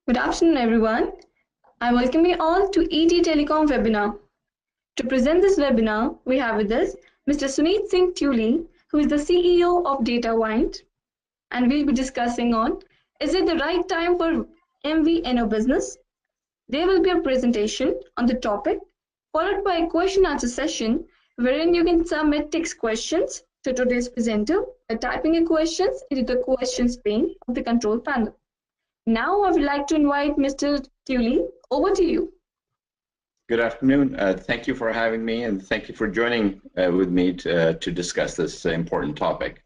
Good afternoon, everyone. I welcome you all to ETTelecom Webinar. To present this webinar, we have with us Mr. Suneet Singh Tuley, who is the CEO of DataWind, and we'll be discussing on, is it the right time for MVNO business? There will be a presentation on the topic, followed by a question-answer session, wherein you can submit text questions to today's presenter by typing your questions into the questions pane of the control panel. Now I would like to invite Mr. Tuley. Over to you. Good afternoon. Thank you for having me, and thank you for joining with me to discuss this important topic.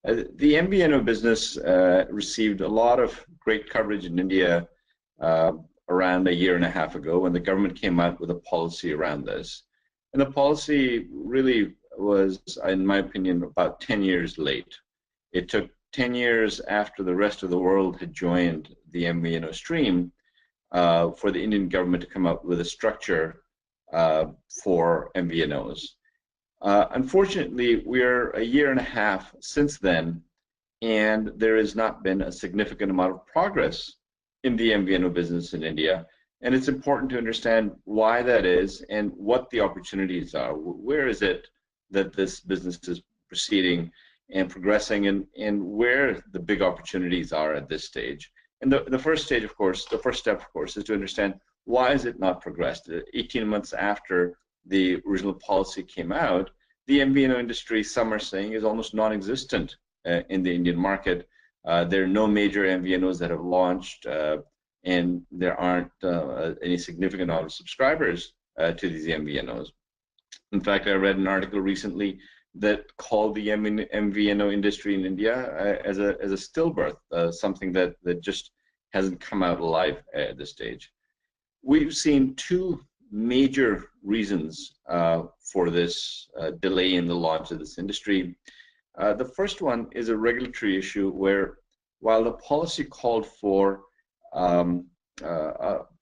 The MVNO business received a lot of great coverage in India around a year and a half ago when the government came out with a policy around this. And the policy really was, in my opinion, about 10 years late. It took 10 years after the rest of the world had joined the MVNO stream for the Indian government to come up with a structure for MVNOs. Unfortunately, we're a year and a half since then, and there has not been a significant amount of progress in the MVNO business in India. And it's important to understand why that is and what the opportunities are. Where is it that this business is proceeding and progressing, and where the big opportunities are at this stage. And the first stage, of course, the first step, of course, is to understand why is it not progressed. 18 months after the original policy came out, the MVNO industry, some are saying, is almost non-existent in the Indian market. There are no major MVNOs that have launched, and there aren't any significant amount of subscribers to these MVNOs. In fact, I read an article recently that called the MVNO industry in India as a stillbirth, something that just hasn't come out alive at this stage. We've seen two major reasons for this delay in the launch of this industry. The first one is a regulatory issue where, while the policy called for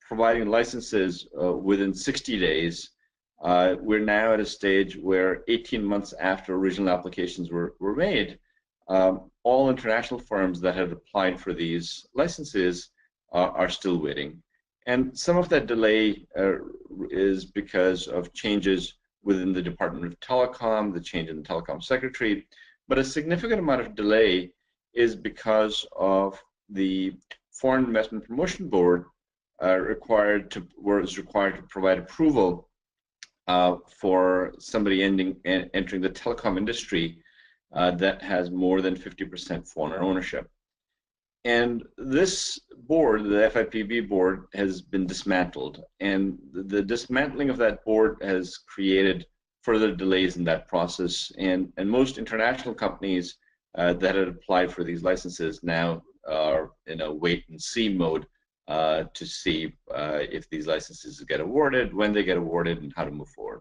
providing licenses within 60 days, we're now at a stage where 18 months after original applications were made, all international firms that had applied for these licenses are still waiting. And some of that delay is because of changes within the Department of Telecom, the change in the Telecom Secretary, but a significant amount of delay is because of the Foreign Investment Promotion Board was required to provide approval for somebody entering the telecom industry that has more than 50% foreign ownership. And this board, the FIPB board, has been dismantled, and the dismantling of that board has created further delays in that process, and most international companies that had applied for these licenses now are in a wait-and-see mode to see if these licenses get awarded, when they get awarded, and how to move forward.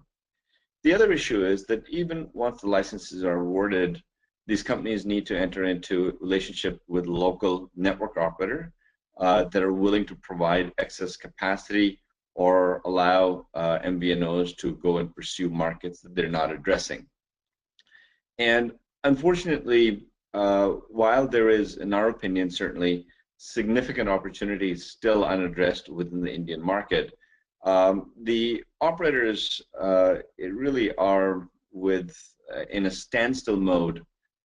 The other issue is that even once the licenses are awarded, these companies need to enter into a relationship with local network operator that are willing to provide excess capacity or allow MVNOs to go and pursue markets that they're not addressing. And unfortunately, while there is, in our opinion, certainly significant opportunities still unaddressed within the Indian market, the operators really are in a standstill mode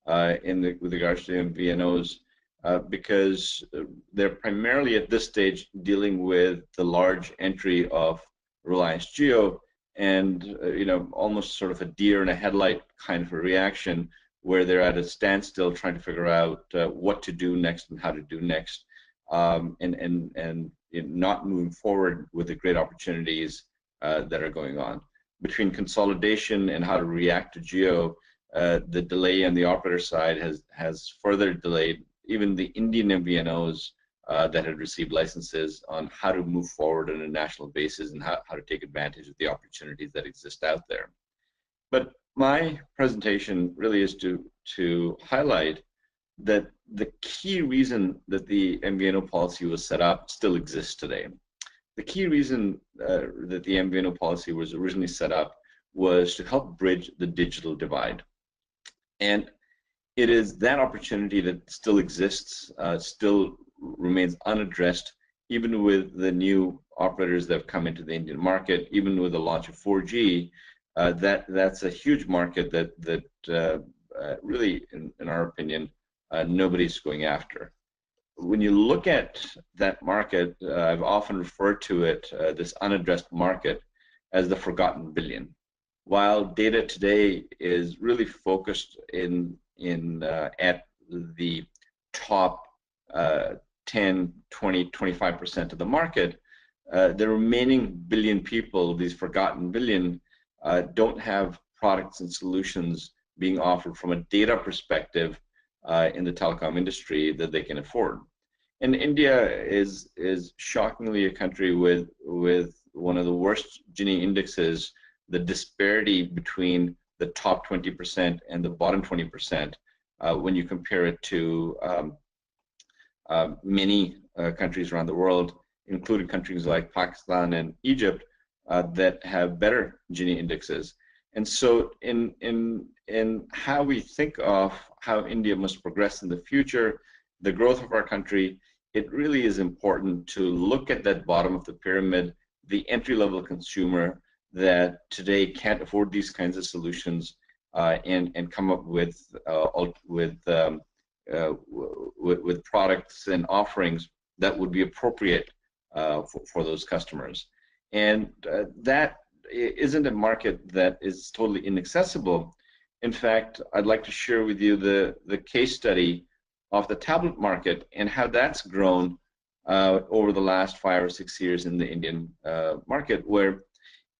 with regards to MVNOs because they're primarily at this stage dealing with the large entry of Reliance Jio and almost sort of a deer in a headlight kind of a reaction where they're at a standstill trying to figure out what to do next and how to do next, and not moving forward with the great opportunities that are going on. Between consolidation and how to react to Jio, the delay on the operator side has further delayed even the Indian MVNOs that had received licenses on how to move forward on a national basis and how to take advantage of the opportunities that exist out there. But my presentation really is to highlight that the key reason that the MVNO policy was set up still exists today. The key reason that the MVNO policy was originally set up was to help bridge the digital divide. And it is that opportunity that still exists, still remains unaddressed even with the new operators that have come into the Indian market, even with the launch of 4G, that's a huge market that really, in our opinion, nobody's going after. When you look at that market, I've often referred to it, this unaddressed market, as the forgotten billion. While data today is really focused at the top 10, 20, 25% of the market, the remaining billion people, these forgotten billion, don't have products and solutions being offered from a data perspective in the telecom industry that they can afford. And India is shockingly a country with one of the worst Gini indexes. The disparity between the top 20% and the bottom 20% when you compare it to many countries around the world, including countries like Pakistan and Egypt, that have better Gini indexes. And so in how we think of how India must progress in the future, the growth of our country, it really is important to look at that bottom of the pyramid, the entry-level consumer that today can't afford these kinds of solutions, and come up with products and offerings that would be appropriate for those customers. And that isn't a market that is totally inaccessible. In fact, I'd like to share with you the case study of the tablet market and how that's grown over the last 5 or 6 years in the Indian market, where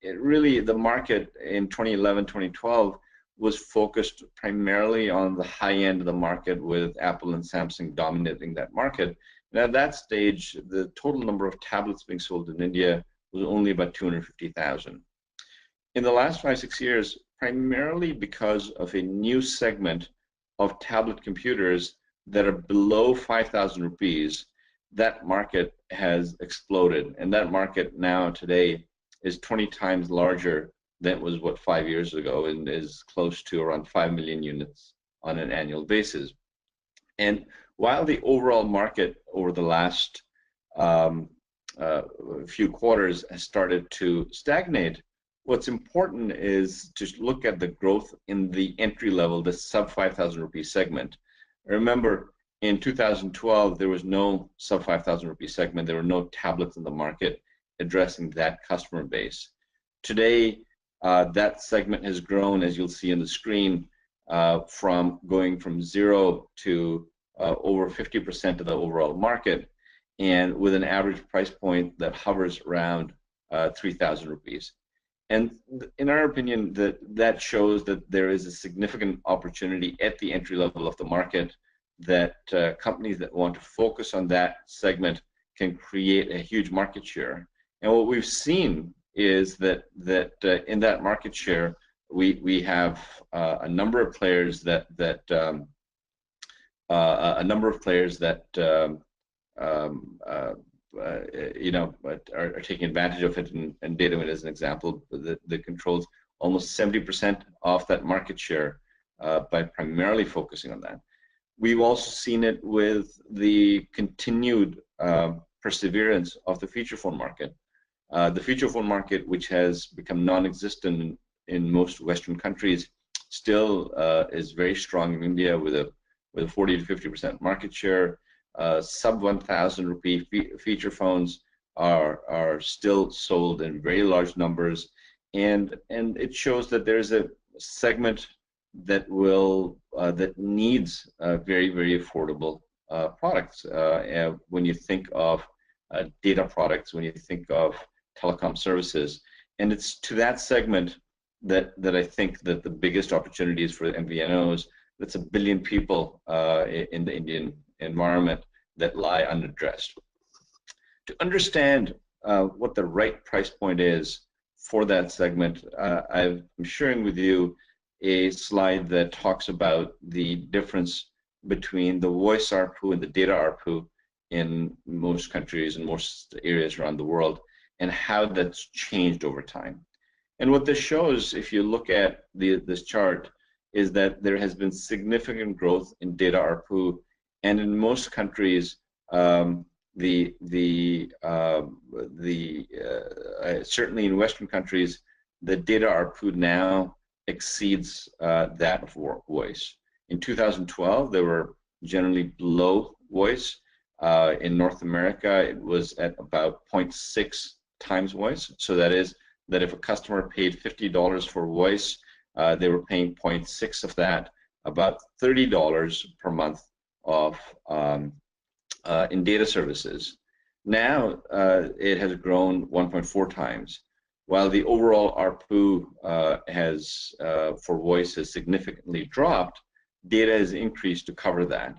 the market in 2011, 2012 was focused primarily on the high end of the market, with Apple and Samsung dominating that market. And at that stage, the total number of tablets being sold in India was only about 250,000. In the last 5, 6 years, primarily because of a new segment of tablet computers that are below 5,000 rupees, that market has exploded. And that market now today is 20 times larger than it was, 5 years ago, and is close to around 5 million units on an annual basis. And while the overall market over the last few quarters has started to stagnate, what's important is to look at the growth in the entry level, the sub 5,000 rupee segment. Remember, in 2012, there was no sub 5,000 rupee segment. There were no tablets in the market addressing that customer base. Today, that segment has grown, as you'll see on the screen, from going from 0 to over 50% of the overall market, and with an average price point that hovers around 3,000 rupees. And in our opinion, that shows that there is a significant opportunity at the entry level of the market, that companies that want to focus on that segment can create a huge market share. And what we've seen is that in that market share, we have a number of players that are taking advantage of it, and DataWin is an example that controls almost 70% of that market share by primarily focusing on that. We've also seen it with the continued perseverance of the feature phone market. The feature phone market, which has become non-existent in most Western countries, still is very strong in India with a 40 to 50% market share. Sub 1,000 rupee feature phones are still sold in very large numbers, and it shows that there's a segment that needs very, very affordable products. When you think of data products, when you think of telecom services, and it's to that segment that I think that the biggest opportunity is for the MVNOs. That's 1 billion people in the Indian environment that lie unaddressed. To understand what the right price point is for that segment, I'm sharing with you a slide that talks about the difference between the voice ARPU and the data ARPU in most countries and most areas around the world, and how that's changed over time. And what this shows, if you look at this chart, is that there has been significant growth in data ARPU, and in most countries, certainly in Western countries, the data ARPU now exceeds that of voice. In 2012, they were generally below voice. In North America, it was at about 0.6 times voice. So that is that if a customer paid $50 for voice, they were paying 0.6 of that, about $30 per month of in data services. Now it has grown 1.4 times. While the overall ARPU for voice has significantly dropped, data has increased to cover that.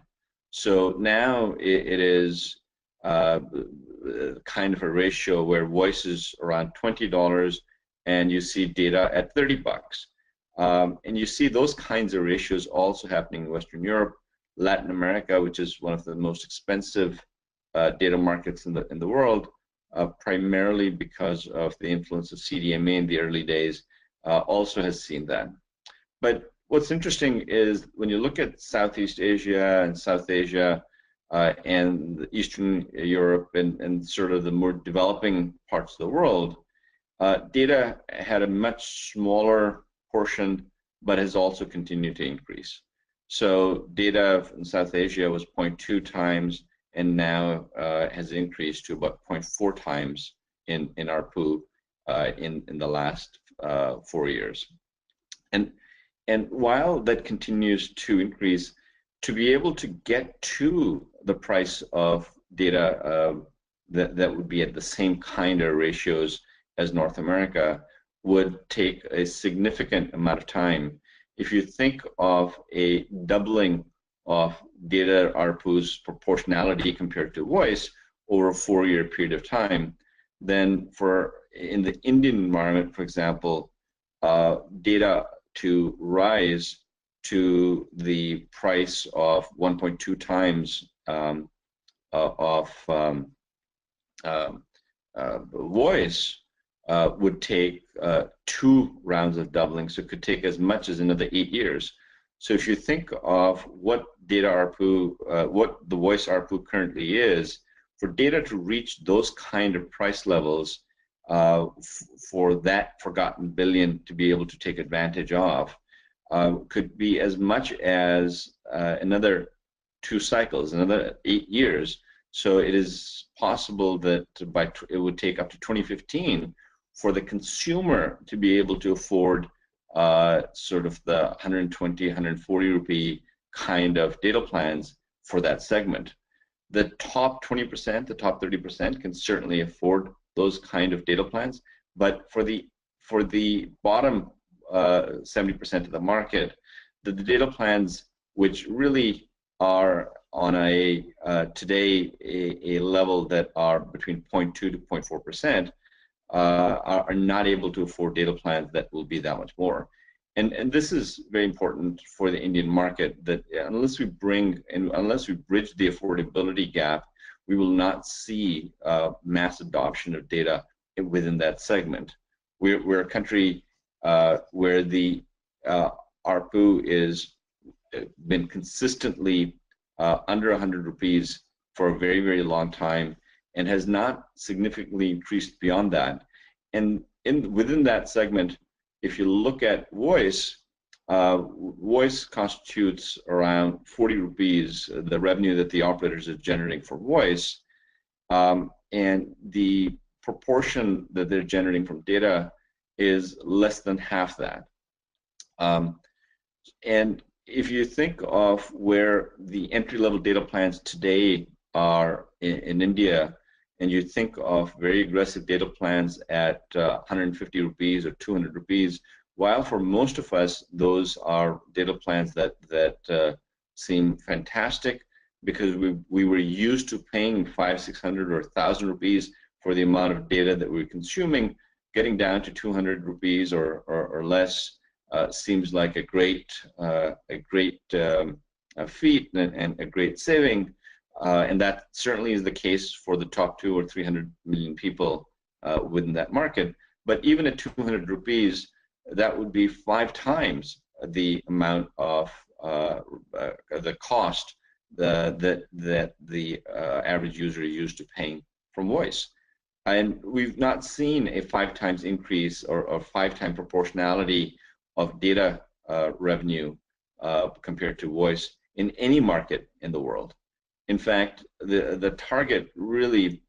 So now it is kind of a ratio where voice is around $20 and you see data at $30. And you see those kinds of ratios also happening in Western Europe, Latin America, which is one of the most expensive data markets in the world, primarily because of the influence of CDMA in the early days, also has seen that. But what's interesting is when you look at Southeast Asia and South Asia and Eastern Europe and sort of the more developing parts of the world, data had a much smaller portion, but has also continued to increase. So data in South Asia was 0.2 times, and now has increased to about 0.4 times in ARPU in the last 4 years. And while that continues to increase, to be able to get to the price of data that would be at the same kind of ratios as North America would take a significant amount of time. If you think of a doubling of data ARPU's proportionality compared to voice over a 4-year period of time, then in the Indian environment, for example, data to rise to the price of 1.2 times of voice would take 2 rounds of doubling, so it could take as much as another 8 years. So if you think of what data ARPU, what the voice ARPU currently is, for data to reach those kind of price levels, for that forgotten billion to be able to take advantage of, could be as much as another 2 cycles, another 8 years. So it is possible that it would take up to 2015 for the consumer to be able to afford sort of the 120, 140 rupee kind of data plans for that segment. The top 20%, the top 30% can certainly afford those kind of data plans, but for the bottom 70% of the market, the data plans which really are on today a level that are between 0.2 to 0.4%, are not able to afford data plans that will be that much more. And this is very important for the Indian market, that unless we bridge the affordability gap, we will not see mass adoption of data within that segment. We're a country where the ARPU is been consistently under 100 rupees for a very, very long time, and has not significantly increased beyond that. And within that segment, if you look at voice, voice constitutes around 40 rupees, the revenue that the operators are generating for voice, and the proportion that they're generating from data is less than half that. And if you think of where the entry-level data plans today are in India, and you think of very aggressive data plans at 150 rupees or 200 rupees, while for most of us those are data plans that seem fantastic, because we were used to paying 500, 600 or 1,000 rupees for the amount of data that we're consuming, getting down to 200 rupees or less seems like a great feat and a great saving. And that certainly is the case for the top 200 or 300 million people within that market. But even at 200 rupees, that would be 5 times the amount of the cost that the average user is used to paying from voice. And we've not seen a 5 times increase or 5 times proportionality of data revenue compared to voice in any market in the world. In fact, the target really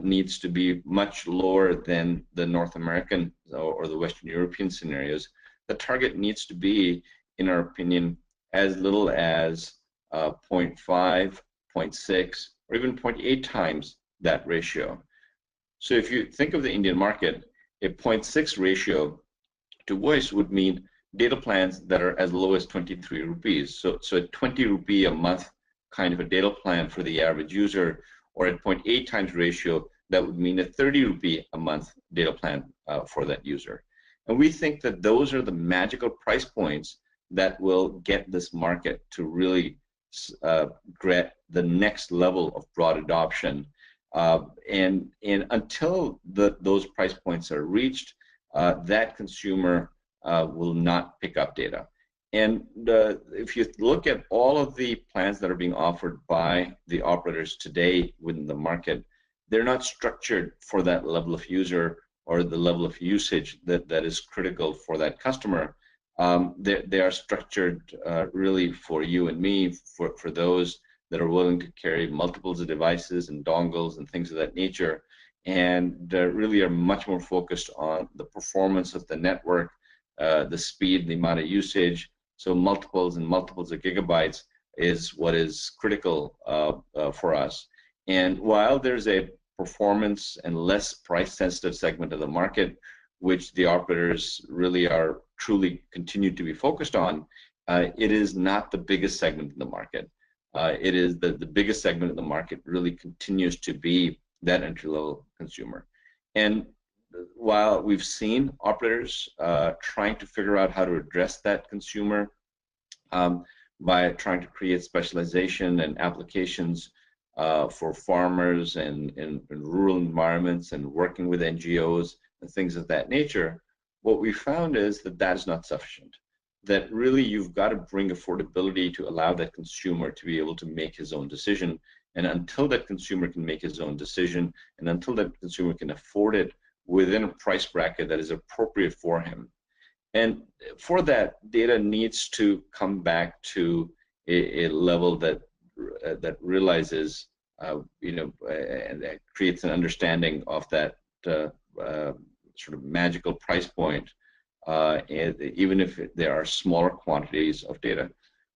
needs to be much lower than the North American or the Western European scenarios. The target needs to be, in our opinion, as little as 0.5, 0.6, or even 0.8 times that ratio. So if you think of the Indian market, a 0.6 ratio to voice would mean data plans that are as low as 23 rupees. So a 20 rupee a month kind of a data plan for the average user, or at 0.8 times ratio, that would mean a 30 rupee a month data plan for that user. And we think that those are the magical price points that will get this market to really get the next level of broad adoption. And until those price points are reached, that consumer will not pick up data. And if you look at all of the plans that are being offered by the operators today within the market, they're not structured for that level of user or the level of usage that is critical for that customer. They are structured really for you and me, for those that are willing to carry multiples of devices and dongles and things of that nature, and really are much more focused on the performance of the network, the speed, the amount of usage. So multiples and multiples of gigabytes is what is critical for us. And while there's a performance and less price-sensitive segment of the market, which the operators really are truly continue to be focused on, it is not the biggest segment in the market. It is the biggest segment of the market really continues to be that entry-level consumer. And while we've seen operators trying to figure out how to address that consumer by trying to create specialization and applications for farmers and in rural environments and working with NGOs and things of that nature, what we found is that that is not sufficient. That really you've got to bring affordability to allow that consumer to be able to make his own decision. And until that consumer can make his own decision, and until that consumer can afford it within a price bracket that is appropriate for him. And for that, data needs to come back to a level that realizes, and that creates an understanding of that sort of magical price point, and even if there are smaller quantities of data.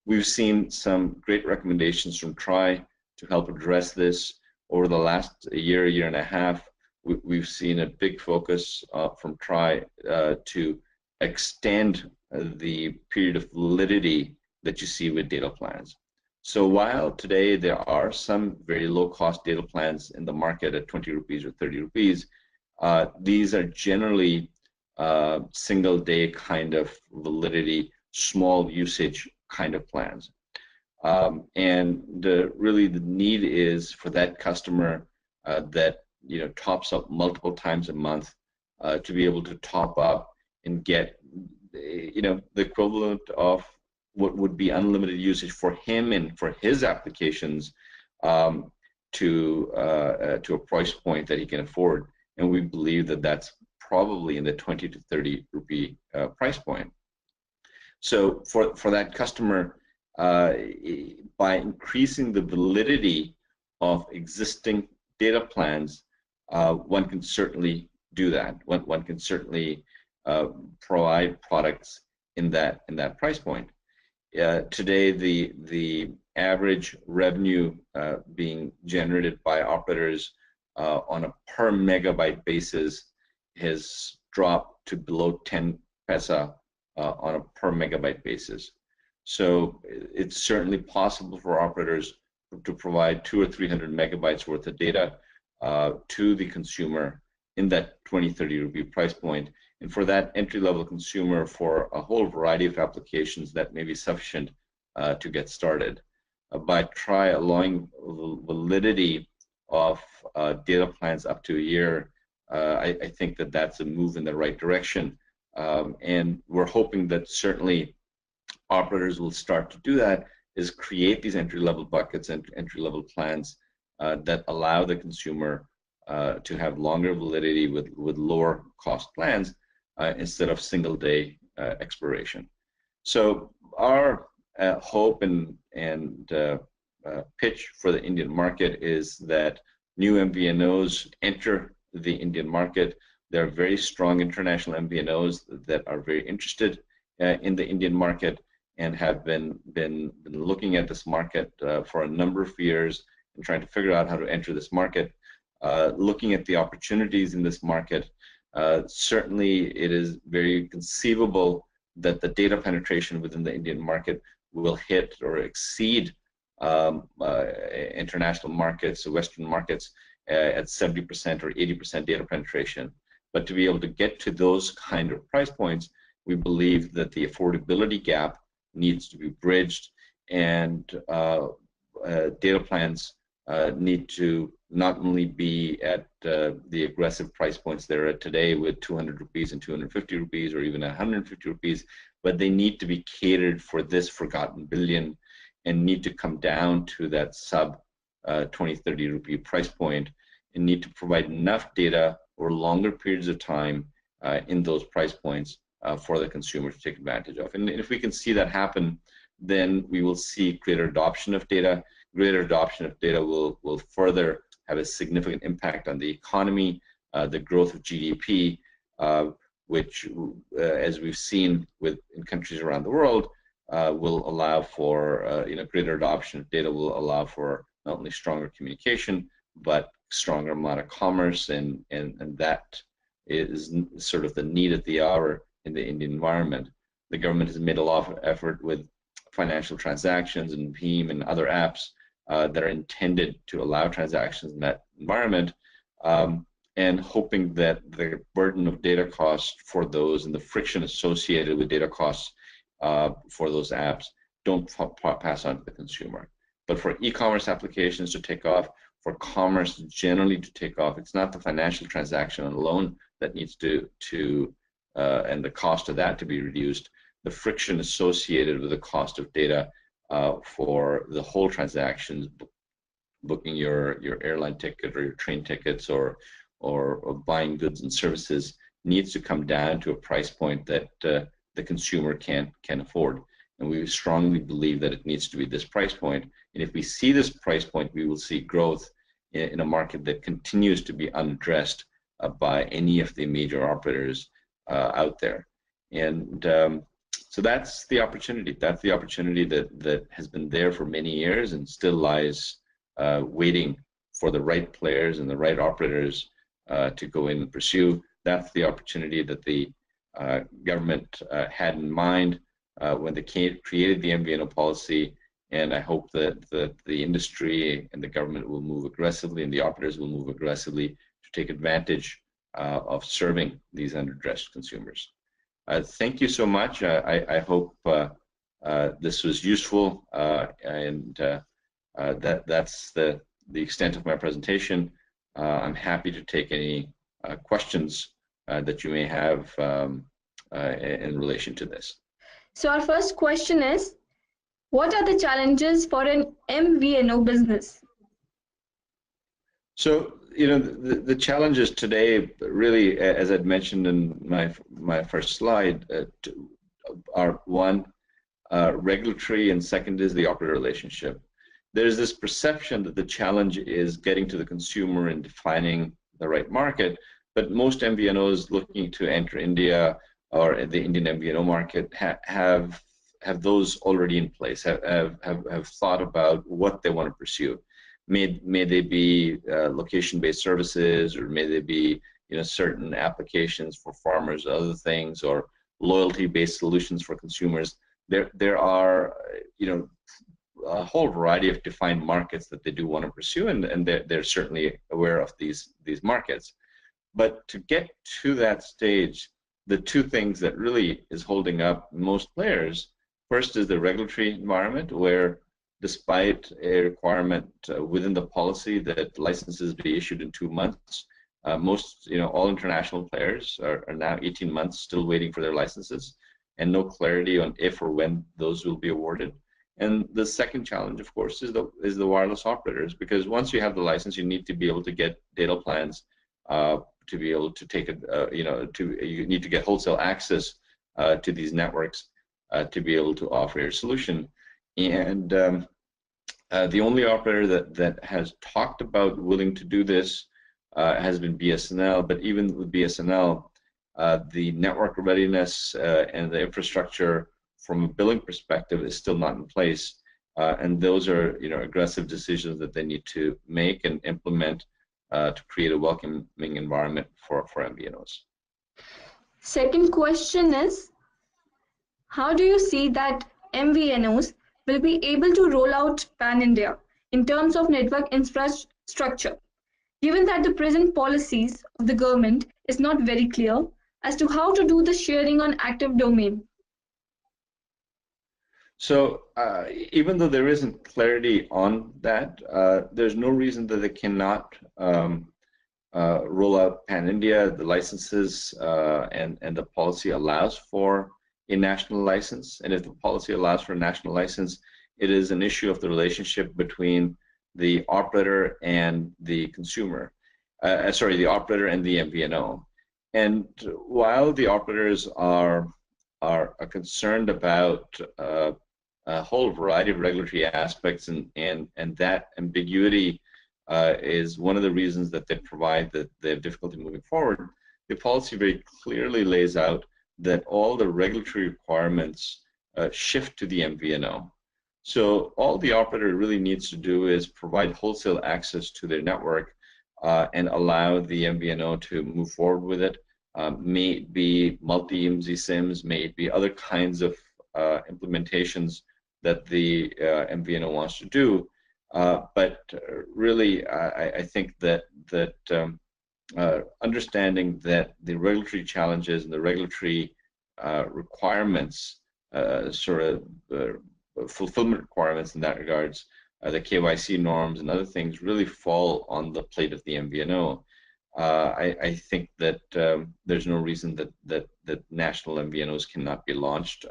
We've seen some great recommendations from TRI to help address this. Over the last year and a half, we've seen a big focus from TRI to extend the period of validity that you see with data plans. So while today there are some very low-cost data plans in the market at 20 rupees or 30 rupees, these are generally single-day kind of validity, small usage kind of plans. And really the need is for that customer that tops up multiple times a month to be able to top up and get the equivalent of what would be unlimited usage for him and for his applications to a price point that he can afford. And we believe that that's probably in the 20 to 30 rupee price point. So for that customer, by increasing the validity of existing data plans, one can certainly do that. One can certainly provide products in that price point. Today, the average revenue being generated by operators on a per megabyte basis has dropped to below 10 paisa on a per megabyte basis. So it's certainly possible for operators to provide 200 or 300 megabytes worth of data to the consumer in that 20-30 rupee price point. And for that entry-level consumer, for a whole variety of applications, that may be sufficient to get started. By allowing validity of data plans up to a year, I think that that's a move in the right direction. And we're hoping that certainly operators will start to do that, is create these entry-level buckets and entry-level plans that allow the consumer to have longer validity with lower cost plans instead of single-day expiration. So our hope and pitch for the Indian market is that new MVNOs enter the Indian market. There are very strong international MVNOs that are very interested in the Indian market and have been looking at this market for a number of years and trying to figure out how to enter this market. Looking at the opportunities in this market, certainly it is very conceivable that the data penetration within the Indian market will hit or exceed international markets, Western markets, at 70% or 80% data penetration. But to be able to get to those kind of price points, we believe that the affordability gap needs to be bridged, and data plans need to not only be at the aggressive price points they're at today with 200 rupees and 250 rupees or even 150 rupees, but they need to be catered for this forgotten billion and need to come down to that sub 20-30 rupee price point and need to provide enough data over longer periods of time in those price points for the consumer to take advantage of. And if we can see that happen, then we will see greater adoption of data. Greater adoption of data will further have a significant impact on the economy, the growth of GDP, which, as we've seen in countries around the world, will allow for greater adoption of data. Will allow for not only stronger communication but stronger amount of commerce, and that is sort of the need of the hour in the Indian environment. The government has made a lot of effort with financial transactions and Bhim and other apps that are intended to allow transactions in that environment, and hoping that the burden of data costs for those and the friction associated with data costs for those apps don't pass on to the consumer. But for e-commerce applications to take off, for commerce generally to take off, it's not the financial transaction alone that needs to and the cost of that to be reduced. The friction associated with the cost of data for the whole transactions, booking your airline ticket or your train tickets or buying goods and services, needs to come down to a price point that the consumer can afford. And we strongly believe that it needs to be this price point. And if we see this price point, we will see growth in a market that continues to be unaddressed by any of the major operators out there. And so that's the opportunity. That's the opportunity that has been there for many years and still lies waiting for the right players and the right operators to go in and pursue. That's the opportunity that the government had in mind when they created the MVNO policy, and I hope that the industry and the government will move aggressively and the operators will move aggressively to take advantage of serving these unaddressed consumers. Thank you so much. I hope this was useful, and that's the extent of my presentation. I'm happy to take any questions that you may have in relation to this. So our first question is, what are the challenges for an MVNO business? So, the challenges today, really, as I'd mentioned in my first slide, are one, regulatory, and second is the operator relationship. There's this perception that the challenge is getting to the consumer and defining the right market, but most MVNOs looking to enter India or the Indian MVNO market have those already in place, have thought about what they want to pursue. May they be location-based services, or may they be certain applications for farmers, or other things, or loyalty-based solutions for consumers. There are a whole variety of defined markets that they do want to pursue, and they're certainly aware of these markets. But to get to that stage, the two things that really is holding up most players, first is the regulatory environment, where despite a requirement within the policy that licenses be issued in 2 months, most, all international players are now 18 months still waiting for their licenses, and no clarity on if or when those will be awarded. And the second challenge, of course, is the wireless operators, because once you have the license, you need to be able to get data plans, to be able to take it, you need to get wholesale access to these networks to be able to offer your solution. And the only operator that has talked about willing to do this has been BSNL, but even with BSNL, the network readiness and the infrastructure from a billing perspective is still not in place, and those are aggressive decisions that they need to make and implement to create a welcoming environment for MVNOs. Second question is, how do you see that MVNOs will be able to roll out pan-India in terms of network infrastructure, given that the present policies of the government is not very clear as to how to do the sharing on active domain? So even though there isn't clarity on that, there's no reason that they cannot roll out pan-India. The licenses and the policy allows for a national license, and if the policy allows for a national license, it is an issue of the relationship between the operator and the consumer. The operator and the MVNO. And while the operators are concerned about a whole variety of regulatory aspects, and that ambiguity is one of the reasons that they provide that they have difficulty moving forward, the policy very clearly lays out that all the regulatory requirements shift to the MVNO. So all the operator really needs to do is provide wholesale access to their network and allow the MVNO to move forward with it. May it be multi-IMSI SIMs, may it be other kinds of implementations that the MVNO wants to do. But really, I think that understanding that the regulatory challenges and the regulatory requirements, fulfillment requirements in that regards, the KYC norms and other things really fall on the plate of the MVNO. I think that there's no reason that national MVNOs cannot be launched,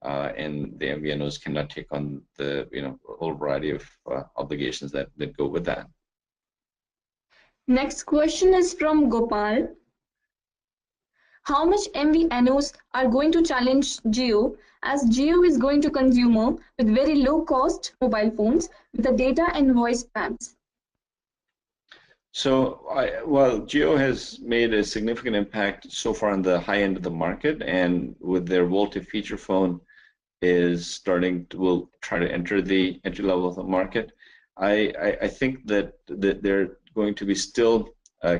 and the MVNOs cannot take on the a whole variety of obligations that go with that. Next question is from Gopal. How much MVNOs are going to challenge Jio, as Jio is going to consumer with very low cost mobile phones with the data and voice plans? So, Jio has made a significant impact so far on the high end of the market, and with their VoLTE feature phone will try to enter the entry level of the market. I think that there are going to be still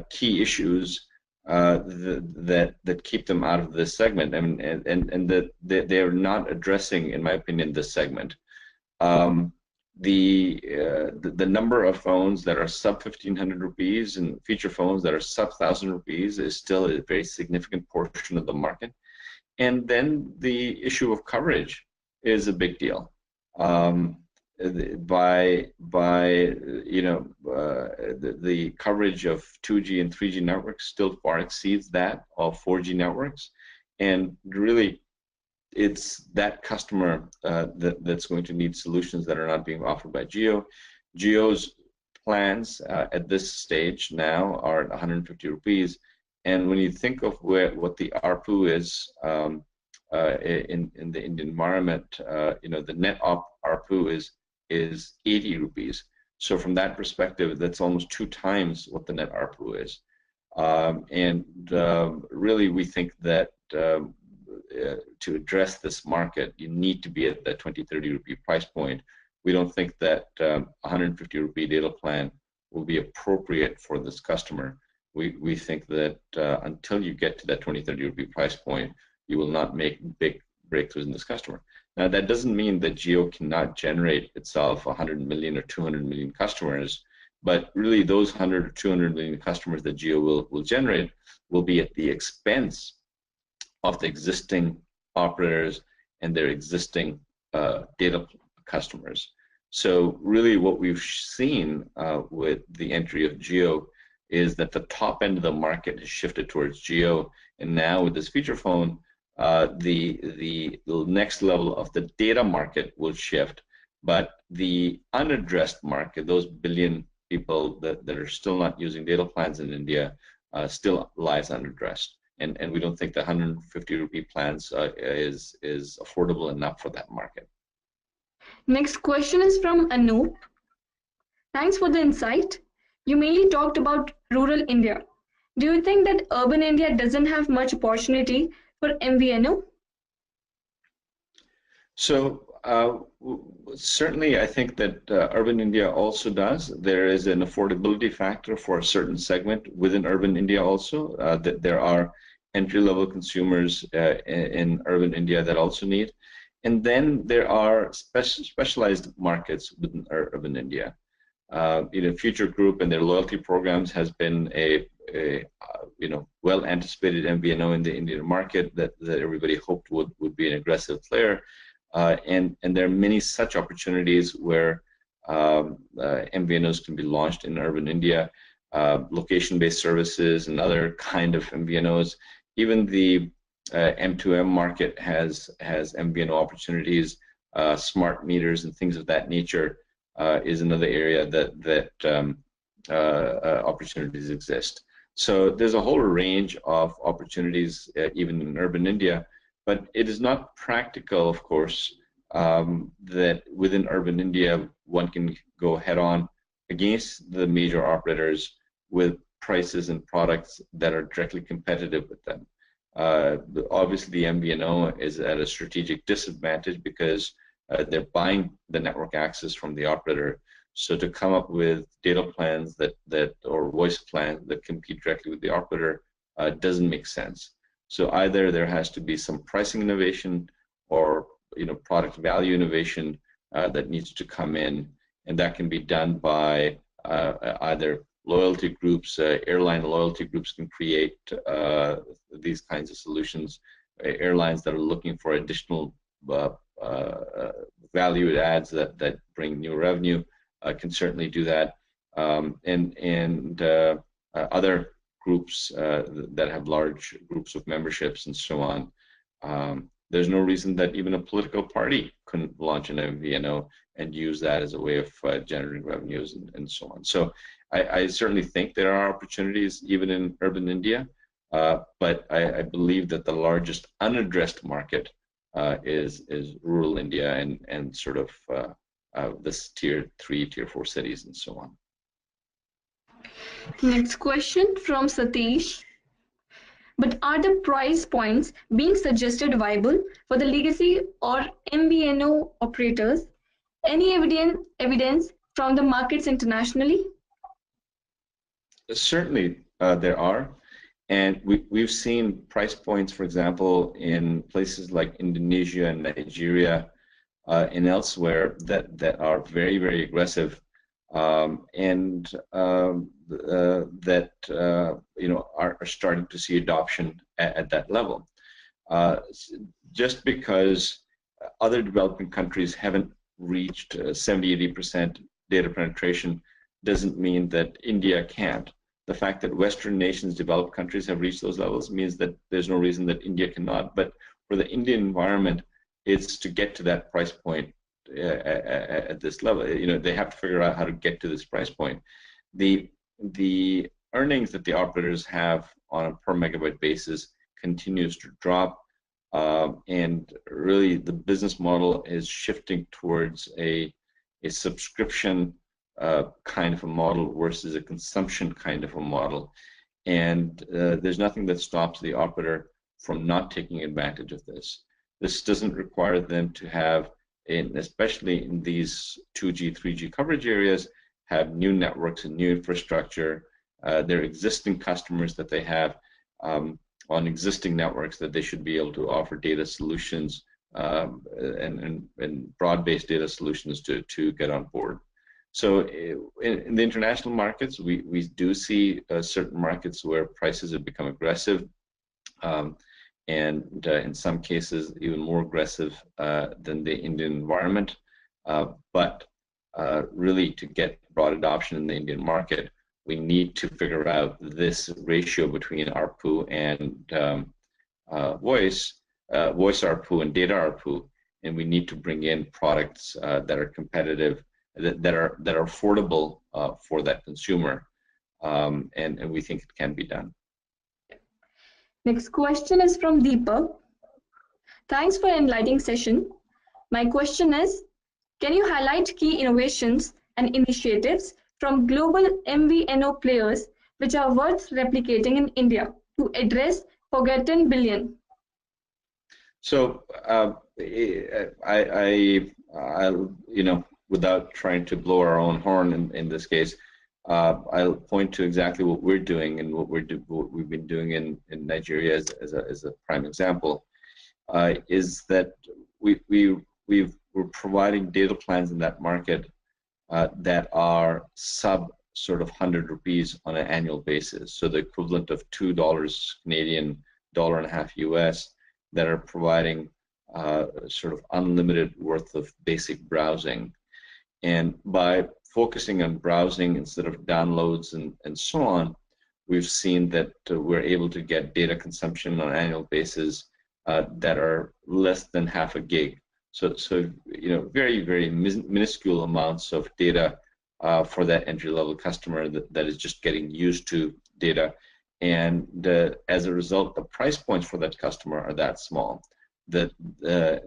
key issues that keep them out of this segment, and that they are not addressing, in my opinion, this segment. The number of phones that are sub 1,500 rupees and feature phones that are sub 1,000 rupees is still a very significant portion of the market. And then the issue of coverage is a big deal. The coverage of 2G and 3G networks still far exceeds that of 4G networks, and really it's that customer that's going to need solutions that are not being offered by Jio. Jio's plans at this stage now are at 150 rupees, and when you think of what the ARPU is in the Indian environment, the net ARPU is 80 rupees. So from that perspective, that's almost 2 times what the net ARPU is. Really, we think that to address this market, you need to be at that 20-30 rupee price point. We don't think that 150 rupee data plan will be appropriate for this customer. We think that until you get to that 20-30 rupee price point, you will not make big breakthroughs in this customer. Now, that doesn't mean that Jio cannot generate itself 100 million or 200 million customers, but really those 100 or 200 million customers that Jio will generate will be at the expense of the existing operators and their existing data customers. So really what we've seen with the entry of Jio is that the top end of the market has shifted towards Jio, and now with this feature phone, the next level of the data market will shift, but the unaddressed market, those billion people that are still not using data plans in India, still lies unaddressed. And we don't think the 150 rupee plans is affordable enough for that market. Next question is from Anoop. Thanks for the insight. You mainly talked about rural India. Do you think that urban India doesn't have much opportunity for MVNO? So certainly I think that urban India also does. There is an affordability factor for a certain segment within urban India also, that there are entry-level consumers in urban India that also need. And then there are specialized markets within urban India. Future Group and their loyalty programs has been a well anticipated MVNO in the Indian market that everybody hoped would be an aggressive player, and there are many such opportunities where MVNOs can be launched in urban India, location-based services and other kind of MVNOs. Even the M2M market has MVNO opportunities. Smart meters and things of that nature is another area that opportunities exist. So there's a whole range of opportunities even in urban India, but it is not practical, of course, that within urban India one can go head-on against the major operators with prices and products that are directly competitive with them. Obviously, the MVNO is at a strategic disadvantage because they're buying the network access from the operator. So to come up with data plans or voice plans that compete directly with the operator doesn't make sense. So either there has to be some pricing innovation or product value innovation that needs to come in, and that can be done by either loyalty groups, airline loyalty groups can create these kinds of solutions. Airlines that are looking for additional value adds that bring new revenue can certainly do that, and other groups that have large groups of memberships and so on. There's no reason that even a political party couldn't launch an MVNO and use that as a way of generating revenues and so on. So I certainly think there are opportunities even in urban India, but I believe that the largest unaddressed market is rural India and sort of this tier 3, tier 4 cities and so on. Next question from Satish. But are the price points being suggested viable for the legacy or MVNO operators? Any evidence from the markets internationally? Certainly there are. And we've seen price points, for example, in places like Indonesia and Nigeria and elsewhere that are very, very aggressive, and that are starting to see adoption at that level. Just because other developing countries haven't reached 70–80% data penetration doesn't mean that India can't. The fact that Western nations, developed countries, have reached those levels means that there's no reason that India cannot. But for the Indian environment, it's to get to that price point at this level. They have to figure out how to get to this price point. The earnings that the operators have on a per megabyte basis continues to drop, and really the business model is shifting towards a subscription kind of a model versus a consumption kind of a model, and there's nothing that stops the operator from not taking advantage of this. This doesn't require them to have, especially in these 2G, 3G coverage areas, have new networks and new infrastructure. Their existing customers that they have on existing networks that they should be able to offer data solutions and broad-based data solutions to get on board. So in the international markets, we do see certain markets where prices have become aggressive, and in some cases even more aggressive than the Indian environment. But really, to get broad adoption in the Indian market, we need to figure out this ratio between ARPU and voice voice ARPU and data ARPU, and we need to bring in products that are competitive, that are affordable for that consumer, and we think it can be done. Next question is from Deepak. Thanks for enlightening session. My question is, can you highlight key innovations and initiatives from global MVNO players which are worth replicating in India to address forgotten billion? So without trying to blow our own horn in this case, I'll point to exactly what we're doing and what we've been doing in Nigeria as a prime example. Is that we're providing data plans in that market that are sub sort of 100 rupees on an annual basis, so the equivalent of $2 Canadian, $1.50 US, that are providing sort of unlimited worth of basic browsing. And by focusing on browsing instead of downloads and so on, we've seen that we're able to get data consumption on an annual basis that are less than half a gig. So very, very minuscule amounts of data for that entry-level customer that is just getting used to data. And as a result, the price points for that customer are that small that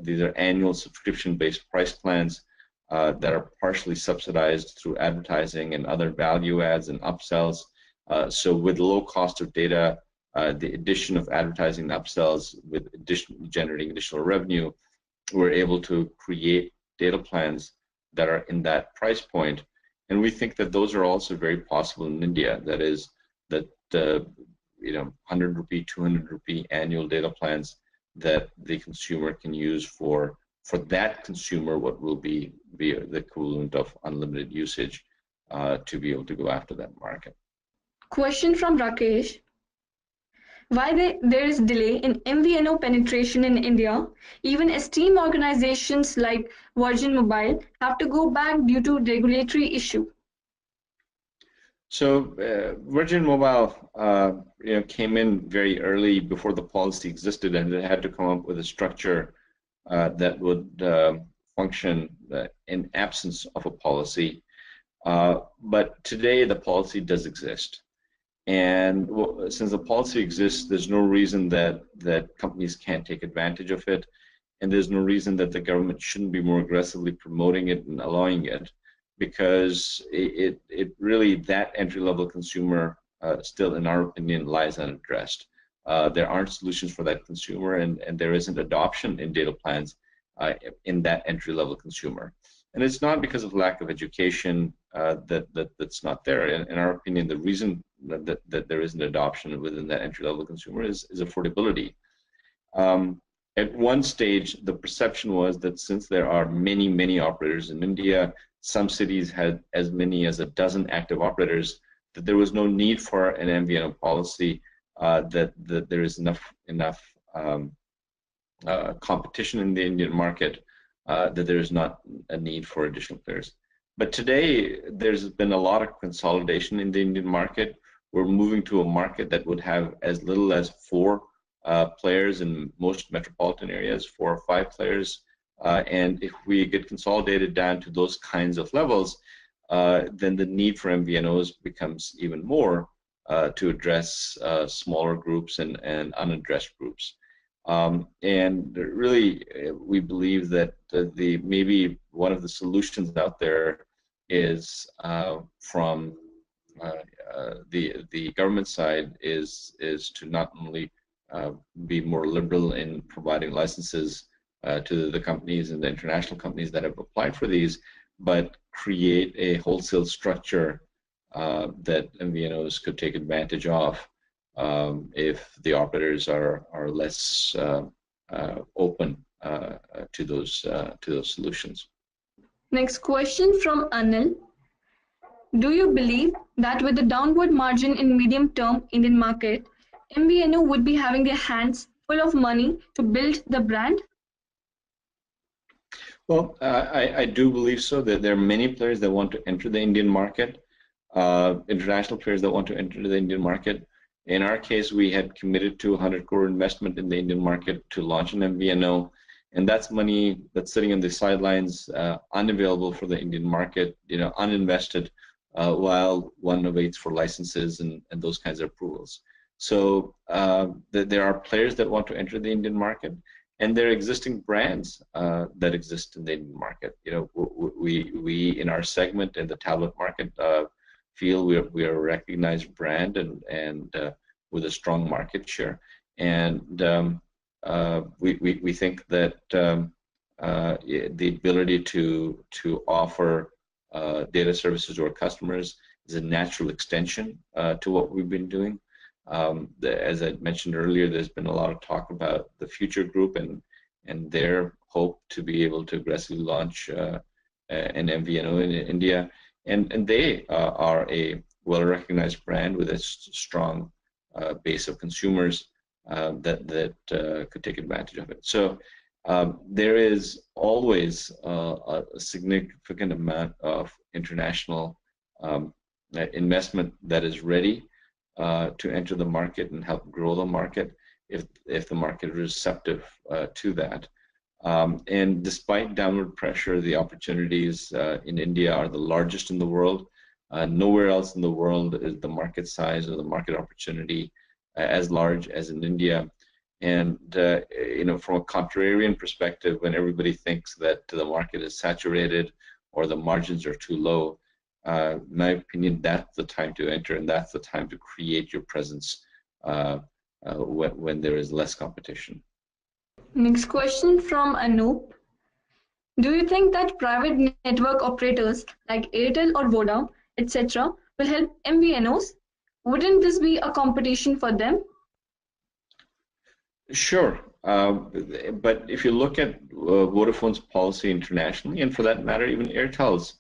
these are annual subscription-based price plans that are partially subsidized through advertising and other value adds and upsells. So with low cost of data, the addition of advertising and upsells with generating additional revenue, we're able to create data plans that are in that price point. And we think that those are also very possible in India. That is, that 100 rupee, 200 rupee annual data plans that the consumer can use for that consumer what will be the equivalent of unlimited usage to be able to go after that market. Question from Rakesh. Why there is delay in MVNO penetration in India? Even esteemed organizations like Virgin Mobile have to go back due to regulatory issue. So Virgin Mobile came in very early before the policy existed, and it had to come up with a structure that would function in absence of a policy. But today the policy does exist. And since the policy exists, there's no reason that companies can't take advantage of it, and there's no reason that the government shouldn't be more aggressively promoting it and allowing it, because it really, that entry-level consumer still, in our opinion, lies unaddressed. There aren't solutions for that consumer, and there isn't adoption in data plans in that entry-level consumer. And it's not because of lack of education that's not there. In our opinion, the reason that there isn't adoption within that entry-level consumer is affordability. At one stage, the perception was that since there are many, many operators in India, some cities had as many as a dozen active operators, that there was no need for an MVNO policy, that there is enough competition in the Indian market, that there is not a need for additional players. But today, there's been a lot of consolidation in the Indian market. We're moving to a market that would have as little as 4 players in most metropolitan areas, 4 or 5 players. And if we get consolidated down to those kinds of levels, then the need for MVNOs becomes even more to address smaller groups and unaddressed groups. And really, we believe that maybe one of the solutions out there is from the government side is to not only be more liberal in providing licenses to the companies and the international companies that have applied for these, but create a wholesale structure that MVNOs could take advantage of if the operators are less open to those solutions. Next question from Anil. Do you believe that with the downward margin in medium-term Indian market, MVNO would be having their hands full of money to build the brand? Well, I do believe so, that there are many players that want to enter the Indian market, international players that want to enter the Indian market. In our case, we had committed to 100 crore investment in the Indian market to launch an MVNO, and that's money that's sitting on the sidelines, unavailable for the Indian market, uninvested, while one awaits for licenses and those kinds of approvals. So there are players that want to enter the Indian market, and there are existing brands that exist in the Indian market. We in our segment in the tablet market feel we are a recognized brand and with a strong market share, and we think that the ability to offer data services to our customers is a natural extension to what we've been doing. As I mentioned earlier, there's been a lot of talk about the Future Group and their hope to be able to aggressively launch an MVNO in India, and they are a well-recognized brand with a strong base of consumers that could take advantage of it. So there is always a significant amount of international investment that is ready to enter the market and help grow the market if the market is receptive to that. And despite downward pressure, the opportunities in India are the largest in the world. Nowhere else in the world is the market size or the market opportunity as large as in India. And from a contrarian perspective, when everybody thinks that the market is saturated or the margins are too low, in my opinion, that's the time to enter, and that's the time to create your presence when there is less competition. Next question from Anoop. Do you think that private network operators like Airtel or Voda, etc., will help MVNOs? Wouldn't this be a competition for them? Sure, but if you look at Vodafone's policy internationally, and for that matter, even Airtel's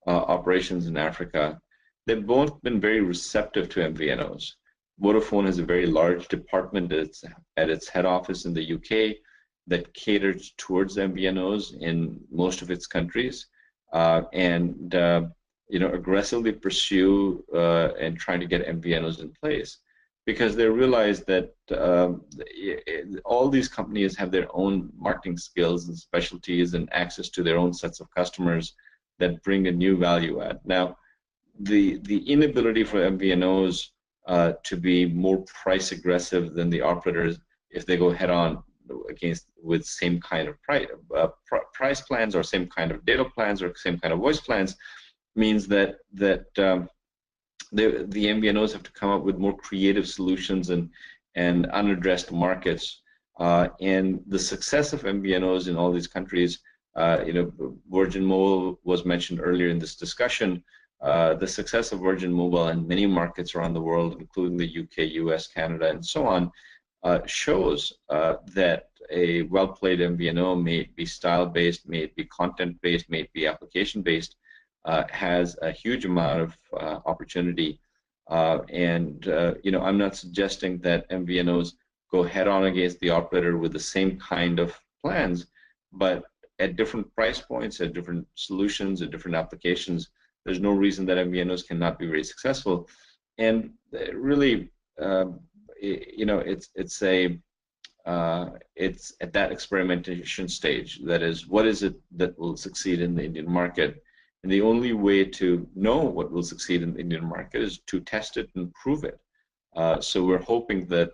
operations in Africa, they've both been very receptive to MVNOs. Vodafone has a very large department at its head office in the UK that caters towards MVNOs in most of its countries, and aggressively pursue and try to get MVNOs in place, because they realize that all these companies have their own marketing skills and specialties and access to their own sets of customers that bring a new value add. Now, the inability for MVNOs to be more price aggressive than the operators if they go head on with same kind of price plans or same kind of data plans or same kind of voice plans means that the MVNOs have to come up with more creative solutions and unaddressed markets. And the success of MVNOs in all these countries, Virgin Mobile was mentioned earlier in this discussion. The success of Virgin Mobile in many markets around the world, including the UK, US, Canada, and so on, shows that a well-played MVNO, may it be style-based, may it be content-based, may it be application-based, has a huge amount of opportunity. I'm not suggesting that MVNOs go head-on against the operator with the same kind of plans, but at different price points, at different solutions, at different applications, there's no reason that MVNOs cannot be very successful. And really, it's at that experimentation stage. That is, what is it that will succeed in the Indian market? And the only way to know what will succeed in the Indian market is to test it and prove it. So we're hoping that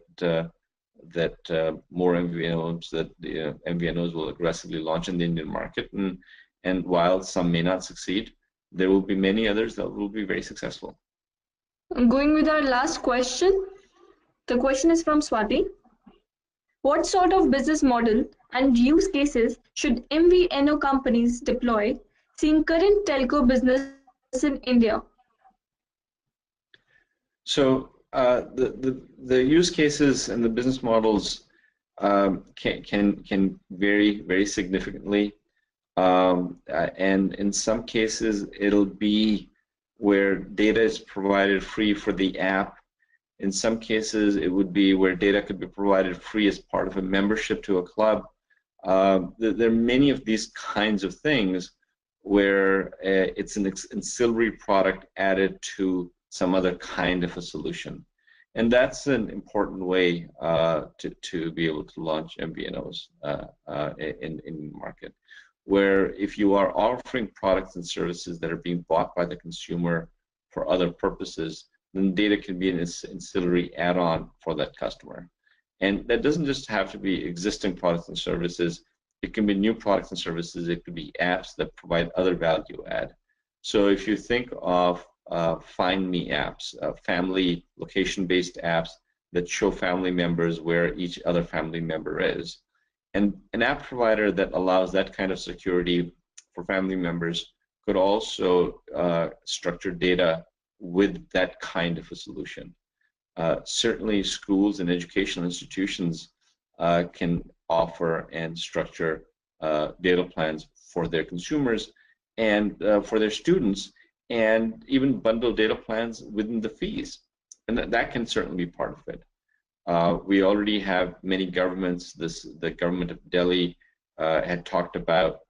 more MVNOs will aggressively launch in the Indian market, and while some may not succeed, there will be many others that will be very successful. Going with our last question, the question is from Swati. What sort of business model and use cases should MVNO companies deploy, seeing current telco business in India? So the use cases and the business models can vary very significantly, and in some cases it'll be where data is provided free for the app. In some cases it would be where data could be provided free as part of a membership to a club. There are many of these kinds of things where it's an ancillary product added to some other kind of a solution. And that's an important way to be able to launch MVNOs in the market, where if you are offering products and services that are being bought by the consumer for other purposes, then data can be an ancillary add-on for that customer. And that doesn't just have to be existing products and services. It can be new products and services. It could be apps that provide other value add. So if you think of Find Me apps, family location-based apps that show family members where each other family member is, and an app provider that allows that kind of security for family members could also structure data with that kind of a solution. Certainly schools and educational institutions can offer and structure data plans for their consumers and for their students, and even bundle data plans within the fees. And that can certainly be part of it. We already have many governments. The government of Delhi had talked about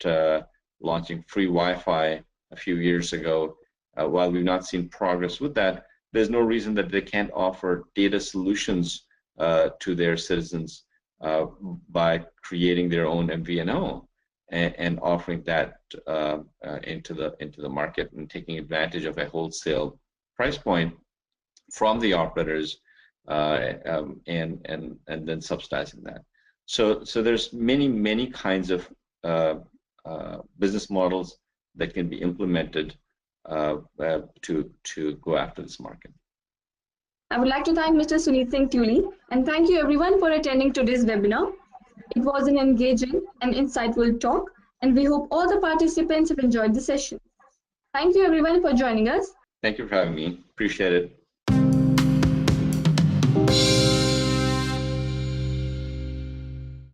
launching free Wi-Fi a few years ago. While we've not seen progress with that, there's no reason that they can't offer data solutions to their citizens by creating their own MVNO and offering that into the market and taking advantage of a wholesale price point from the operators and then subsidizing that. So there's many kinds of business models that can be implemented to go after this market. I would like to thank Mr. Suneet Singh Tuli, and thank you everyone for attending today's webinar. It was an engaging and insightful talk, and we hope all the participants have enjoyed the session. Thank you everyone for joining us. Thank you for having me. Appreciate it.